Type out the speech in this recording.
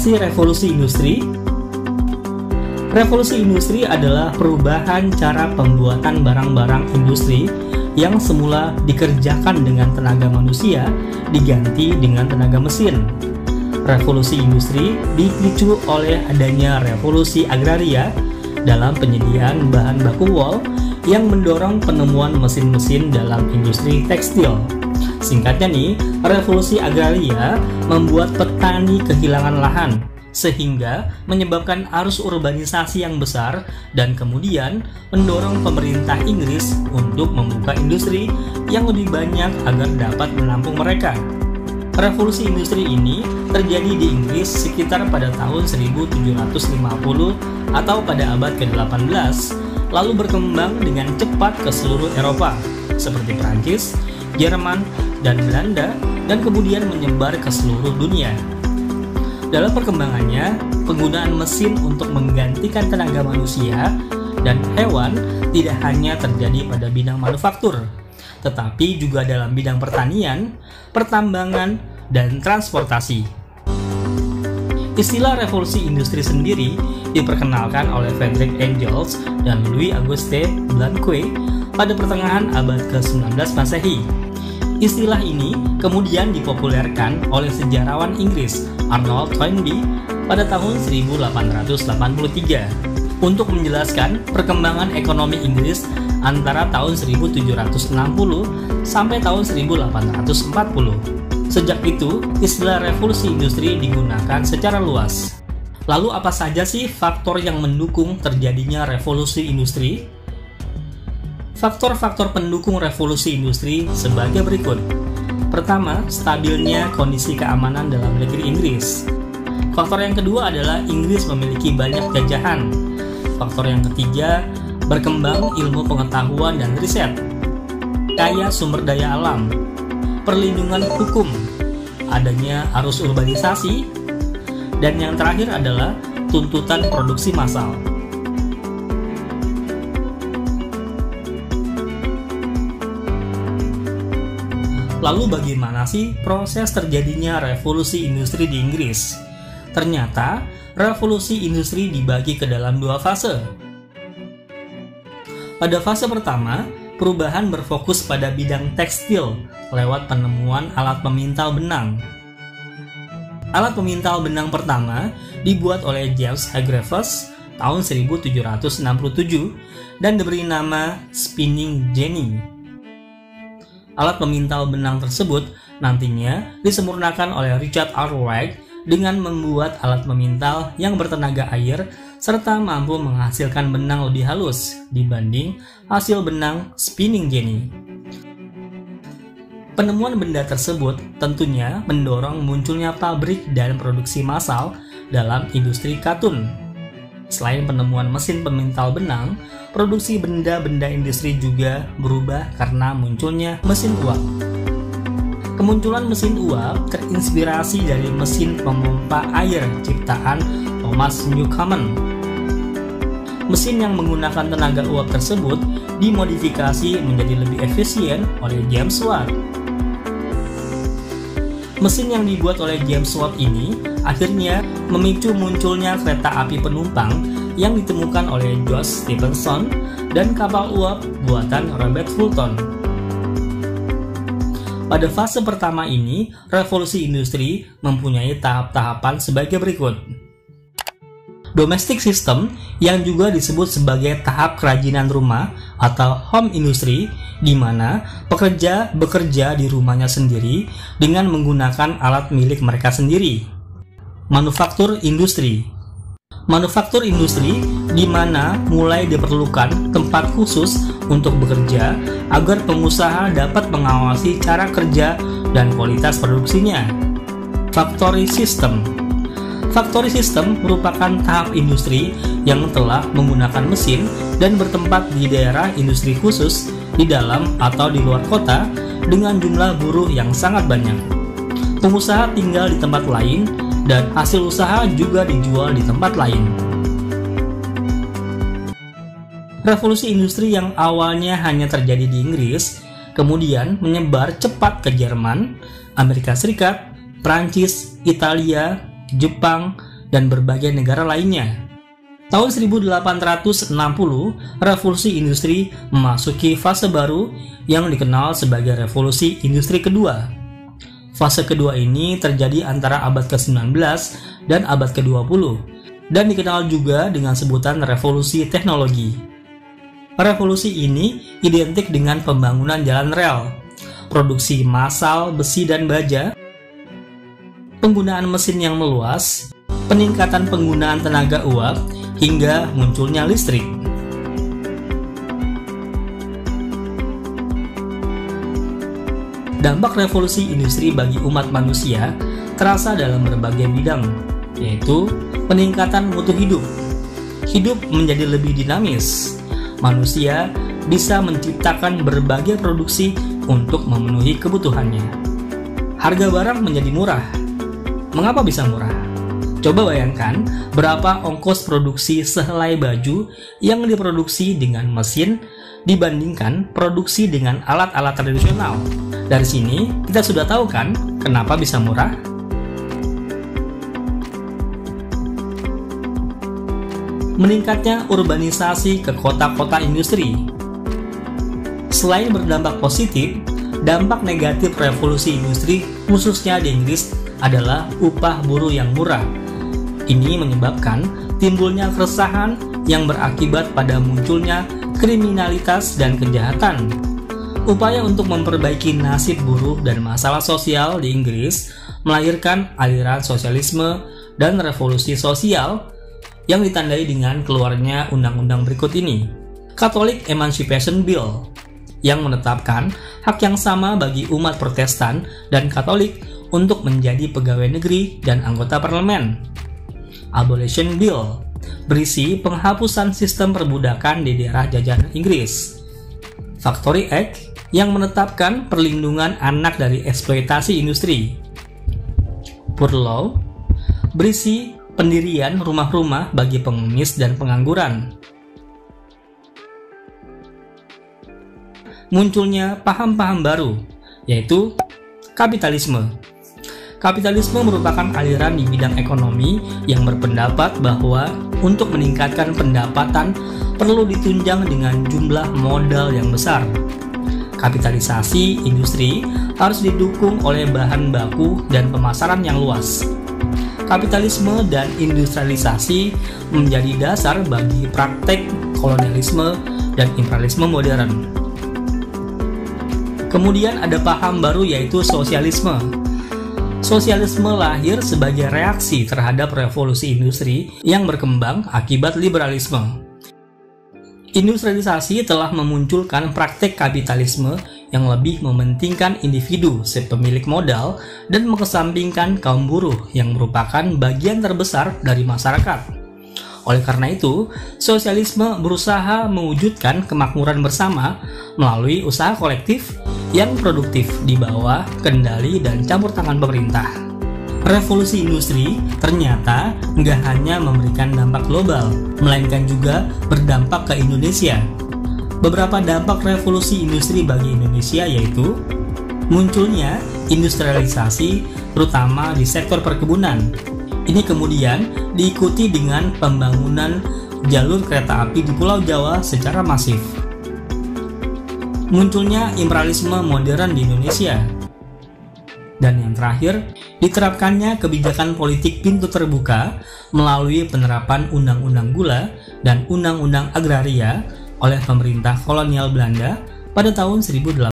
sih revolusi industri? Revolusi industri adalah perubahan cara pembuatan barang-barang industri yang semula dikerjakan dengan tenaga manusia diganti dengan tenaga mesin. Revolusi industri dipicu oleh adanya revolusi agraria dalam penyediaan bahan baku wol yang mendorong penemuan mesin-mesin dalam industri tekstil. Singkatnya nih, revolusi agraria membuat petani kehilangan lahan, sehingga menyebabkan arus urbanisasi yang besar dan kemudian mendorong pemerintah Inggris untuk membuka industri yang lebih banyak agar dapat menampung mereka. Revolusi industri ini terjadi di Inggris sekitar pada tahun 1750 atau pada abad ke-18, lalu berkembang dengan cepat ke seluruh Eropa, seperti Prancis, Jerman, dan Belanda, dan kemudian menyebar ke seluruh dunia. Dalam perkembangannya, penggunaan mesin untuk menggantikan tenaga manusia dan hewan tidak hanya terjadi pada bidang manufaktur, tetapi juga dalam bidang pertanian, pertambangan, dan transportasi. Istilah revolusi industri sendiri diperkenalkan oleh Friedrich Engels dan Louis-Auguste Blanquet pada pertengahan abad ke-19 Masehi. Istilah ini kemudian dipopulerkan oleh sejarawan Inggris Arnold Toynbee pada tahun 1883 untuk menjelaskan perkembangan ekonomi Inggris antara tahun 1760 sampai tahun 1840. Sejak itu, istilah revolusi industri digunakan secara luas. Lalu apa saja sih faktor yang mendukung terjadinya revolusi industri? Faktor-faktor pendukung revolusi industri sebagai berikut. Pertama, stabilnya kondisi keamanan dalam negeri Inggris. Faktor yang kedua adalah Inggris memiliki banyak jajahan. Faktor yang ketiga, berkembang ilmu pengetahuan dan riset. Kaya sumber daya alam. Perlindungan hukum. Adanya arus urbanisasi. Dan yang terakhir adalah tuntutan produksi massal. Lalu bagaimana sih proses terjadinya revolusi industri di Inggris? Ternyata, revolusi industri dibagi ke dalam dua fase. Pada fase pertama, perubahan berfokus pada bidang tekstil lewat penemuan alat pemintal benang. Alat pemintal benang pertama dibuat oleh James Hargreaves tahun 1767 dan diberi nama spinning jenny. Alat pemintal benang tersebut nantinya disempurnakan oleh Richard Arkwright dengan membuat alat pemintal yang bertenaga air serta mampu menghasilkan benang lebih halus dibanding hasil benang spinning jenny. Penemuan benda tersebut tentunya mendorong munculnya pabrik dan produksi massal dalam industri katun. Selain penemuan mesin pemintal benang, produksi benda-benda industri juga berubah karena munculnya mesin uap. Kemunculan mesin uap terinspirasi dari mesin pemompa air ciptaan Thomas Newcomen. Mesin yang menggunakan tenaga uap tersebut dimodifikasi menjadi lebih efisien oleh James Watt. Mesin yang dibuat oleh James Watt ini akhirnya memicu munculnya kereta api penumpang yang ditemukan oleh George Stephenson dan kapal uap buatan Robert Fulton. Pada fase pertama ini, revolusi industri mempunyai tahap-tahapan sebagai berikut. Domestic system yang juga disebut sebagai tahap kerajinan rumah atau home industry, di mana pekerja bekerja di rumahnya sendiri dengan menggunakan alat milik mereka sendiri. Manufaktur industri. Manufaktur industri di mana mulai diperlukan tempat khusus untuk bekerja agar pengusaha dapat mengawasi cara kerja dan kualitas produksinya. Factory system. Factory system merupakan tahap industri yang telah menggunakan mesin dan bertempat di daerah industri khusus di dalam atau di luar kota dengan jumlah buruh yang sangat banyak. Pengusaha tinggal di tempat lain dan hasil usaha juga dijual di tempat lain. Revolusi industri yang awalnya hanya terjadi di Inggris, kemudian menyebar cepat ke Jerman, Amerika Serikat, Prancis, Italia, Jepang, dan berbagai negara lainnya. Tahun 1860, revolusi industri memasuki fase baru yang dikenal sebagai revolusi industri kedua. Fase kedua ini terjadi antara abad ke-19 dan abad ke-20 dan dikenal juga dengan sebutan revolusi teknologi. Revolusi ini identik dengan pembangunan jalan rel, produksi massal besi dan baja, penggunaan mesin yang meluas, peningkatan penggunaan tenaga uap, hingga munculnya listrik. Dampak revolusi industri bagi umat manusia terasa dalam berbagai bidang, yaitu peningkatan mutu hidup. Hidup menjadi lebih dinamis. Manusia bisa menciptakan berbagai produksi untuk memenuhi kebutuhannya. Harga barang menjadi murah. Mengapa bisa murah? Coba bayangkan berapa ongkos produksi sehelai baju yang diproduksi dengan mesin dibandingkan produksi dengan alat-alat tradisional. Dari sini kita sudah tahu kan kenapa bisa murah? Meningkatnya urbanisasi ke kota-kota industri. Selain berdampak positif, dampak negatif revolusi industri khususnya di Inggris adalah upah buruh yang murah. Ini menyebabkan timbulnya keresahan yang berakibat pada munculnya kriminalitas dan kejahatan. Upaya untuk memperbaiki nasib buruh dan masalah sosial di Inggris melahirkan aliran sosialisme dan revolusi sosial yang ditandai dengan keluarnya undang-undang berikut ini. Catholic Emancipation Bill yang menetapkan hak yang sama bagi umat Protestan dan Katolik untuk menjadi pegawai negeri dan anggota parlemen. Abolition Bill berisi penghapusan sistem perbudakan di daerah jajahan Inggris. Factory Act yang menetapkan perlindungan anak dari eksploitasi industri. Poor Law berisi pendirian rumah-rumah bagi pengemis dan pengangguran. Munculnya paham-paham baru, yaitu kapitalisme. Kapitalisme merupakan aliran di bidang ekonomi yang berpendapat bahwa untuk meningkatkan pendapatan perlu ditunjang dengan jumlah modal yang besar. Kapitalisasi industri harus didukung oleh bahan baku dan pemasaran yang luas. Kapitalisme dan industrialisasi menjadi dasar bagi praktek kolonialisme dan imperialisme modern. Kemudian ada paham baru yaitu sosialisme. Sosialisme lahir sebagai reaksi terhadap revolusi industri yang berkembang akibat liberalisme. Industrialisasi telah memunculkan praktek kapitalisme yang lebih mementingkan individu sebagai pemilik modal dan mengesampingkan kaum buruh yang merupakan bagian terbesar dari masyarakat. Oleh karena itu, sosialisme berusaha mewujudkan kemakmuran bersama melalui usaha kolektif yang produktif di bawah kendali dan campur tangan pemerintah. Revolusi industri ternyata nggak hanya memberikan dampak global, melainkan juga berdampak ke Indonesia. Beberapa dampak revolusi industri bagi Indonesia yaitu munculnya industrialisasi terutama di sektor perkebunan. Ini kemudian diikuti dengan pembangunan jalur kereta api di Pulau Jawa secara masif. Munculnya imperialisme modern di Indonesia. Dan yang terakhir, diterapkannya kebijakan politik pintu terbuka melalui penerapan Undang-Undang Gula dan Undang-Undang Agraria oleh pemerintah kolonial Belanda pada tahun 1800.